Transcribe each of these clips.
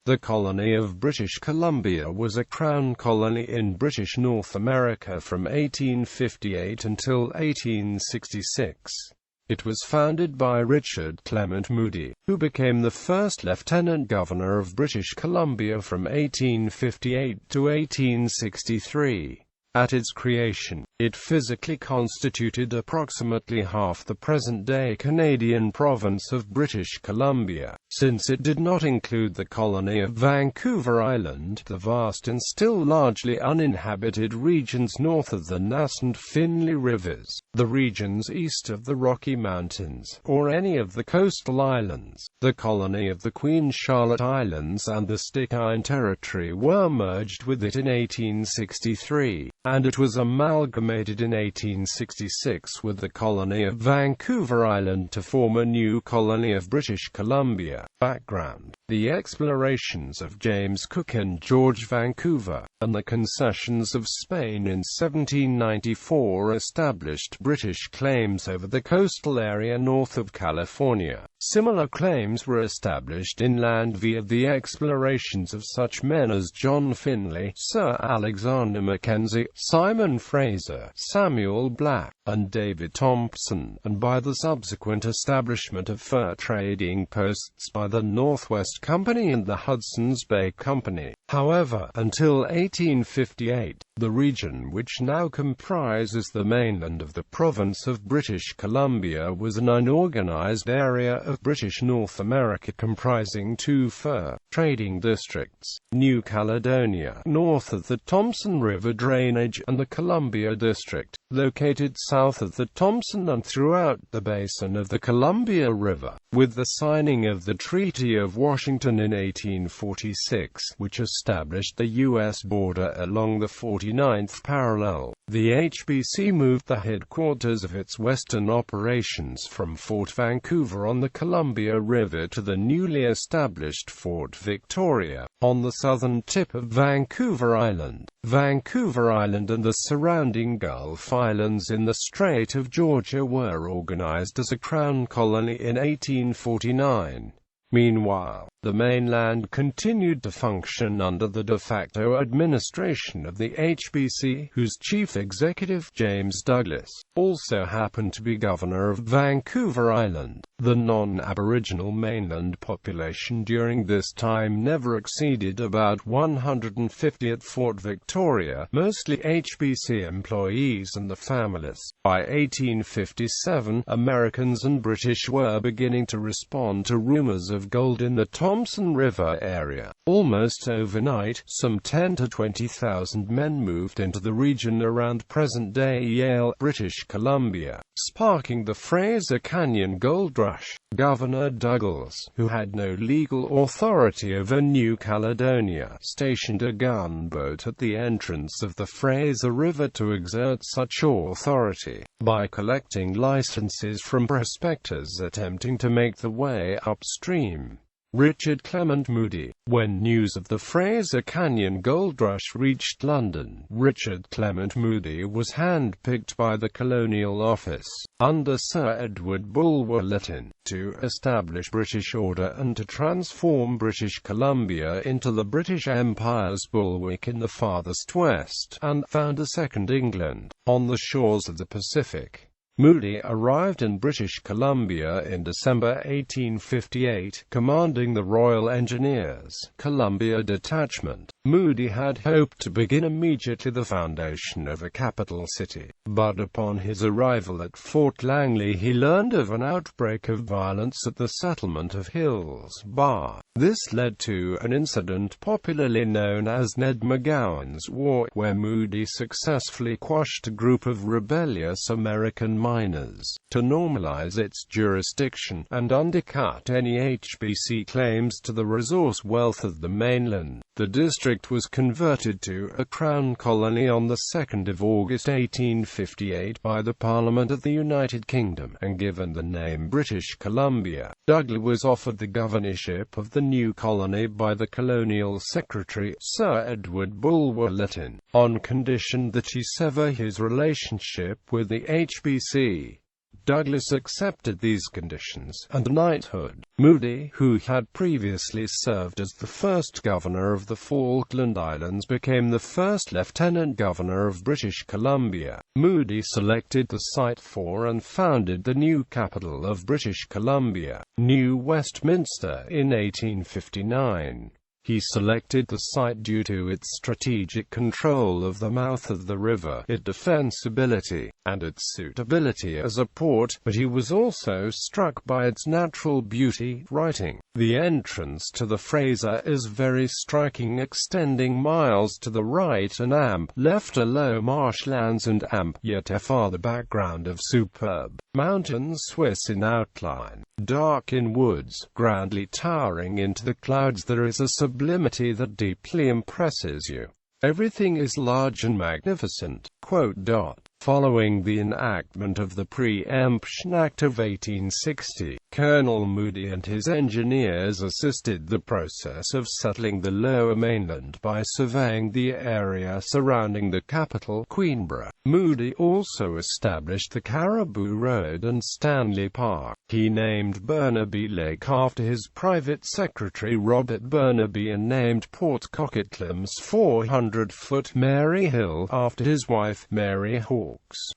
The colony of British Columbia was a crown colony in British North America from 1858 until 1866. It was founded by Richard Clement Moody, who became the first Lieutenant Governor of British Columbia from 1858 to 1863. At its creation, it physically constituted approximately half the present-day Canadian province of British Columbia, since it did not include the colony of Vancouver Island, the vast and still largely uninhabited regions north of the Nass and Finlay Rivers, the regions east of the Rocky Mountains, or any of the coastal islands. The colony of the Queen Charlotte Islands and the Stikine Territory were merged with it in 1863. And it was amalgamated in 1866 with the colony of Vancouver Island to form a new colony of British Columbia. Background: the explorations of James Cook and George Vancouver, and the concessions of Spain in 1794 established British claims over the coastal area north of California. Similar claims were established inland via the explorations of such men as John Finlay, Sir Alexander Mackenzie, Simon Fraser, Samuel Black, and David Thompson, and by the subsequent establishment of fur trading posts by the Northwest Company and the Hudson's Bay Company. However, until 1858, the region which now comprises the mainland of the province of British Columbia was an unorganized area of British North America comprising two fur trading districts: New Caledonia, north of the Thompson River drainage, and the Columbia District, located south of the Thompson and throughout the basin of the Columbia River. With the signing of the Treaty of Washington in 1846, which established the U.S. border along the 49th parallel, the HBC moved the headquarters of its western operations from Fort Vancouver on the Columbia River to the newly established Fort Victoria, on the southern tip of Vancouver Island. Vancouver Island and the surrounding Gulf Islands in the Strait of Georgia were organized as a crown colony in 1849. Meanwhile, the mainland continued to function under the de facto administration of the HBC, whose chief executive, James Douglas, also happened to be governor of Vancouver Island. The non-Aboriginal mainland population during this time never exceeded about 150 at Fort Victoria, mostly HBC employees and the families. By 1857, Americans and British were beginning to respond to rumors of gold in the Thompson River area. Almost overnight, some 10 to 20,000 men moved into the region around present-day Yale, British Columbia, sparking the Fraser Canyon Gold Rush. Governor Douglas, who had no legal authority over New Caledonia, stationed a gunboat at the entrance of the Fraser River to exert such authority, by collecting licenses from prospectors attempting to make the way upstream. Richard Clement Moody. When news of the Fraser Canyon Gold Rush reached London, Richard Clement Moody was hand-picked by the Colonial Office, under Sir Edward Bulwer Lytton, to establish British order and to transform British Columbia into the British Empire's bulwark in the farthest west, and found a second England, on the shores of the Pacific. Moody arrived in British Columbia in December 1858, commanding the Royal Engineers, Columbia Detachment. Moody had hoped to begin immediately the foundation of a capital city, but upon his arrival at Fort Langley he learned of an outbreak of violence at the settlement of Hills Bar. This led to an incident popularly known as Ned Mcgowan's War, where Moody successfully quashed a group of rebellious American miners, to normalize its jurisdiction, and undercut any HBC claims to the resource wealth of the mainland. The district was converted to a crown colony on the 2nd of August 1858 by the Parliament of the United Kingdom, and given the name British Columbia. Douglas was offered the governorship of the new colony by the Colonial Secretary, Sir Edward Bulwer Lytton, on condition that he sever his relationship with the HBC. Douglas accepted these conditions, and knighthood. Moody, who had previously served as the first governor of the Falkland Islands, became the first lieutenant governor of British Columbia. Moody selected the site for and founded the new capital of British Columbia, New Westminster, in 1859. He selected the site due to its strategic control of the mouth of the river, its defensibility, and its suitability as a port, but he was also struck by its natural beauty, writing, "The entrance to the Fraser is very striking, extending miles to the right and left are low marshlands and yet a farther background of superb mountains, Swiss in outline, dark in woods, grandly towering into the clouds. There is a sublimity that deeply impresses you. Everything is large and magnificent." Following the enactment of the Pre-Emption Act of 1860, Colonel Moody and his engineers assisted the process of settling the lower mainland by surveying the area surrounding the capital, Queenborough. Moody also established the Caribou Road and Stanley Park. He named Burnaby Lake after his private secretary Robert Burnaby and named Port Coquitlam's 400-foot Mary Hill after his wife Mary Hawkes.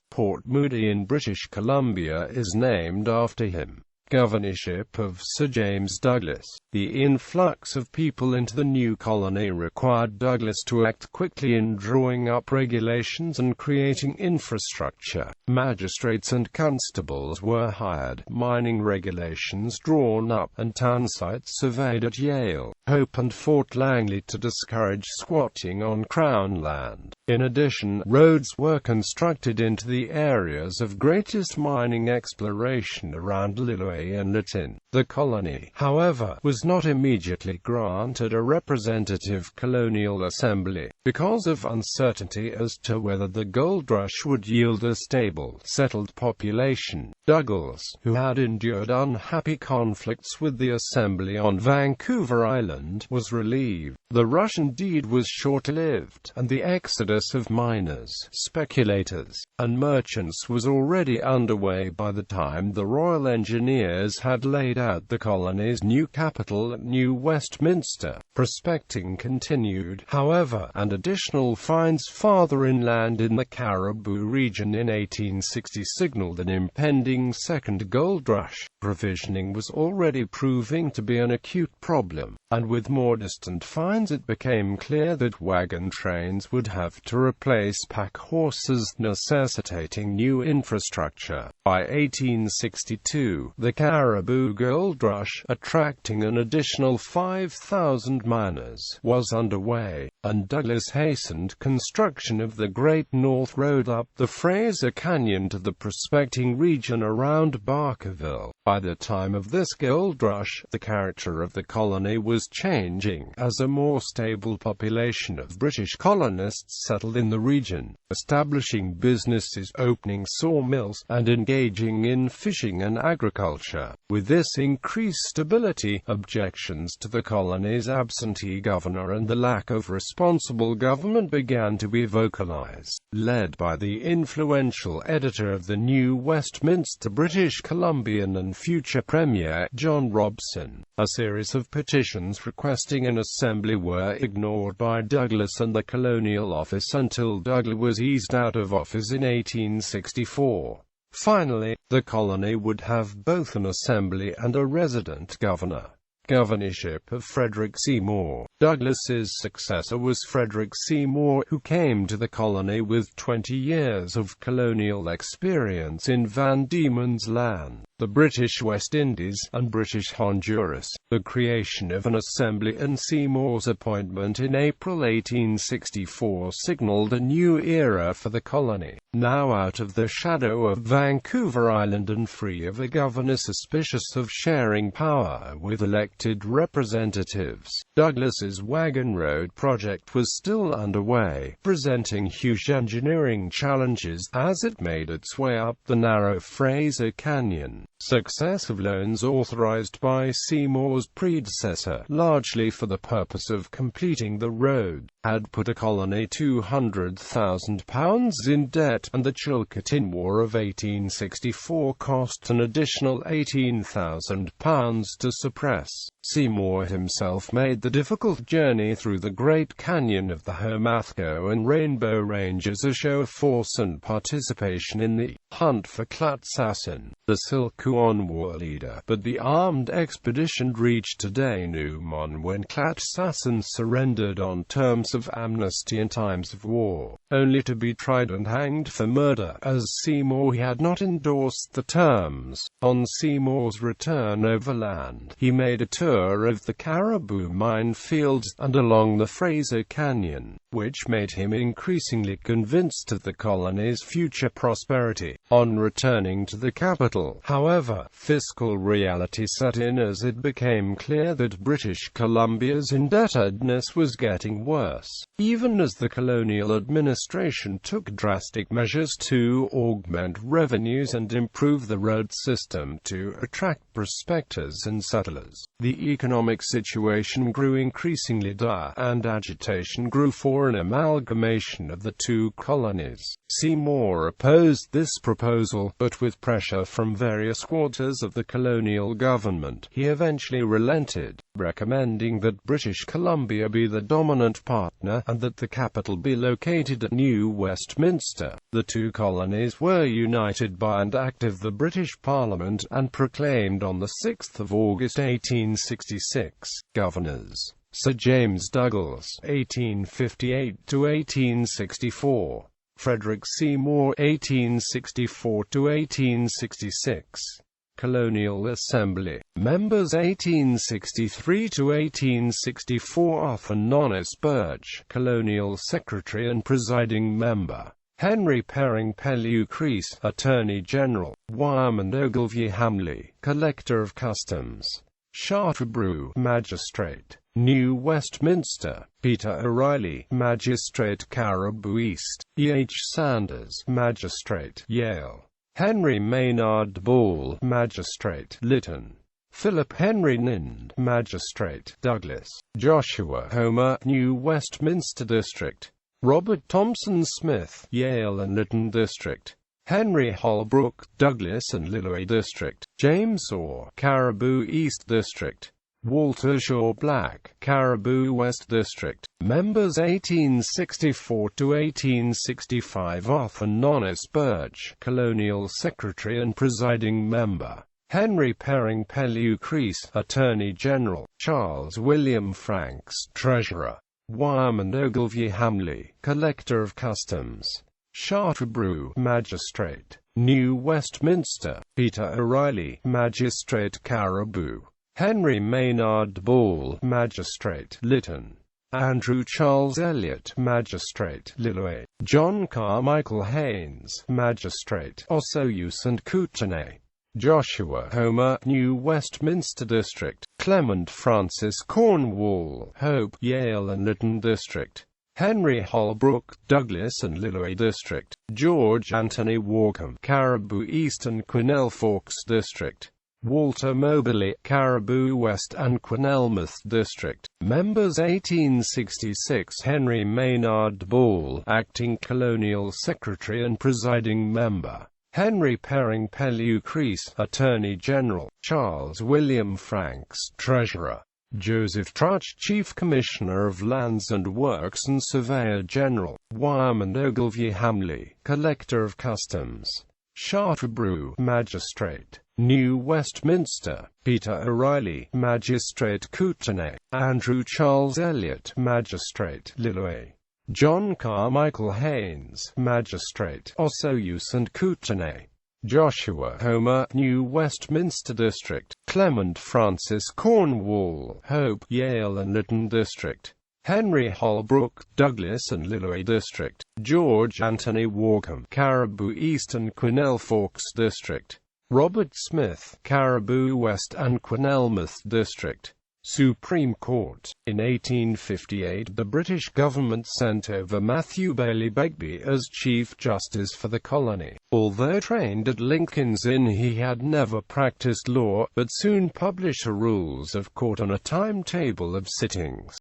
Port Moody in British Columbia is named after him. Governorship of Sir James Douglas. The influx of people into the new colony required Douglas to act quickly in drawing up regulations and creating infrastructure. Magistrates and constables were hired, mining regulations drawn up, and town sites surveyed at Yale, Hope and Fort Langley to discourage squatting on Crown land. In addition, roads were constructed into the areas of greatest mining exploration around Lillooet and Lytton. The colony, however, was not immediately granted a representative colonial assembly, because of uncertainty as to whether the gold rush would yield a stable, settled population. Douglas, who had endured unhappy conflicts with the assembly on Vancouver Island, was relieved. The rush indeed was short-lived, and the exodus of miners, speculators, and merchants was already underway by the time the Royal Engineers had laid out the colony's new capital at New Westminster. Prospecting continued, however, and additional finds farther inland in the Caribou region in 1860 signaled an impending second gold rush. Provisioning was already proving to be an acute problem, and with more distant finds it became clear that wagon trains would have to replace pack horses, necessitating new infrastructure. By 1862, the Caribou Gold Rush, attracting an additional 5,000 miners, was underway, and Douglas hastened construction of the Great North Road up the Fraser Canyon to the prospecting region around Barkerville. By the time of this gold rush, the character of the colony was changing, as a more stable population of British colonists settled in the region, establishing businesses, opening sawmills, and engaging in fishing and agriculture. With this increased stability, objections to the colony's absentee governor and the lack of responsible government began to be vocalized. Led by the influential editor of the New Westminster British Columbian and future Premier, John Robson, a series of petitions requesting an assembly were ignored by Douglas and the Colonial Office until Douglas was eased out of office in 1864. Finally, the colony would have both an assembly and a resident governor. Governorship of Frederick Seymour. Douglas's successor was Frederick Seymour, who came to the colony with 20 years of colonial experience in Van Diemen's Land, the British West Indies, and British Honduras. The creation of an assembly and Seymour's appointment in April 1864 signaled a new era for the colony, now out of the shadow of Vancouver Island and free of a governor suspicious of sharing power with elected representatives. Douglas's Wagon Road project was still underway, presenting huge engineering challenges as it made its way up the narrow Fraser Canyon. Successive loans authorized by Seymour's predecessor, largely for the purpose of completing the road, had put a colony £200,000 in debt, and the Chilcotin War of 1864 cost an additional £18,000 to suppress. Seymour himself made the difficult journey through the Great Canyon of the Homathko and Rainbow Range as a show of force and participation in the hunt for Klatsassin, the Silkuon war leader, but the armed expedition reached a denouement when Klatsassin surrendered on terms of amnesty in times of war, only to be tried and hanged for murder, as Seymour had not endorsed the terms. On Seymour's return overland, he made a tour of the Caribou minefields, and along the Fraser Canyon, which made him increasingly convinced of the colony's future prosperity. On returning to the capital, however, fiscal reality set in as it became clear that British Columbia's indebtedness was getting worse, even as the colonial administration took drastic measures to augment revenues and improve the road system to attract prospectors and settlers. The economic situation grew increasingly dire, and agitation grew for an amalgamation of the two colonies. Seymour opposed this proposal, but with pressure from various quarters of the colonial government, he eventually relented, recommending that British Columbia be the dominant partner, and that the capital be located at New Westminster. The two colonies were united by an Act of the British Parliament, and proclaimed on 6 August 1866. Governors: Sir James Douglas, 1858–1864. Frederick Seymour, 1864–1866. Colonial Assembly. Members 1863–1864. Arthur Nonnis Birch, Colonial Secretary and Presiding Member. Henry Perring Pellew Crease, Attorney General. Wyman Ogilvie Hamley, Collector of Customs. Charterbrew, Magistrate. New Westminster. Peter O'Reilly, Magistrate, Caribou East. E. H. Sanders, Magistrate, Yale. Henry Maynard Ball, Magistrate, Lytton. Philip Henry Nind, Magistrate, Douglas. Joshua Homer, New Westminster District. Robert Thompson Smith, Yale and Lytton District. Henry Holbrook, Douglas and Lillooet District. James Orr, Caribou East District. Walter Shaw Black, Caribou West District. Members 1864–1865. Arthur Nonnis Birch, Colonial Secretary and Presiding Member. Henry Perring Pellew Crease, Attorney General. Charles William Franks, Treasurer. Wyman Ogilvie Hamley, Collector of Customs. Charterbrew, Magistrate. New Westminster. Peter O'Reilly, Magistrate, Caribou. Henry Maynard Ball, Magistrate, Lytton. Andrew Charles Elliott, Magistrate, Lillooet. John Carmichael Haynes, Magistrate, Osoyoos and Kootenay. Joshua Homer, New Westminster District. Clement Francis Cornwall, Hope, Yale and Lytton District. Henry Holbrook, Douglas and Lillooet District. George Anthony Walcombe, Caribou East and Quesnel Forks District. Walter Moberly, Caribou West and Quesnelmouth District. Members 1866. Henry Maynard Ball, Acting Colonial Secretary and Presiding Member. Henry Perring Pellew Crease, Attorney General. Charles William Franks, Treasurer. Joseph Trutch, Chief Commissioner of Lands and Works and Surveyor General. Wyman Ogilvie Hamley, Collector of Customs. Charterbrew, Magistrate. New Westminster. Peter O'Reilly, Magistrate, Kootenay. Andrew Charles Elliott, Magistrate, Lillooet. John Carmichael Haynes, Magistrate, Osoyoos and Kootenay. Joshua Homer, New Westminster District. Clement Francis Cornwall, Hope, Yale and Lytton District. Henry Holbrook, Douglas and Lillooet District. George Anthony Walcombe, Caribou East and Quesnel Forks District. Robert Smith, Caribou West and Quesnelmouth District. Supreme Court. In 1858, the British government sent over Matthew Bailey Begbie as Chief Justice for the colony. Although trained at Lincoln's Inn, he had never practiced law, but soon published rules of court on a timetable of sittings.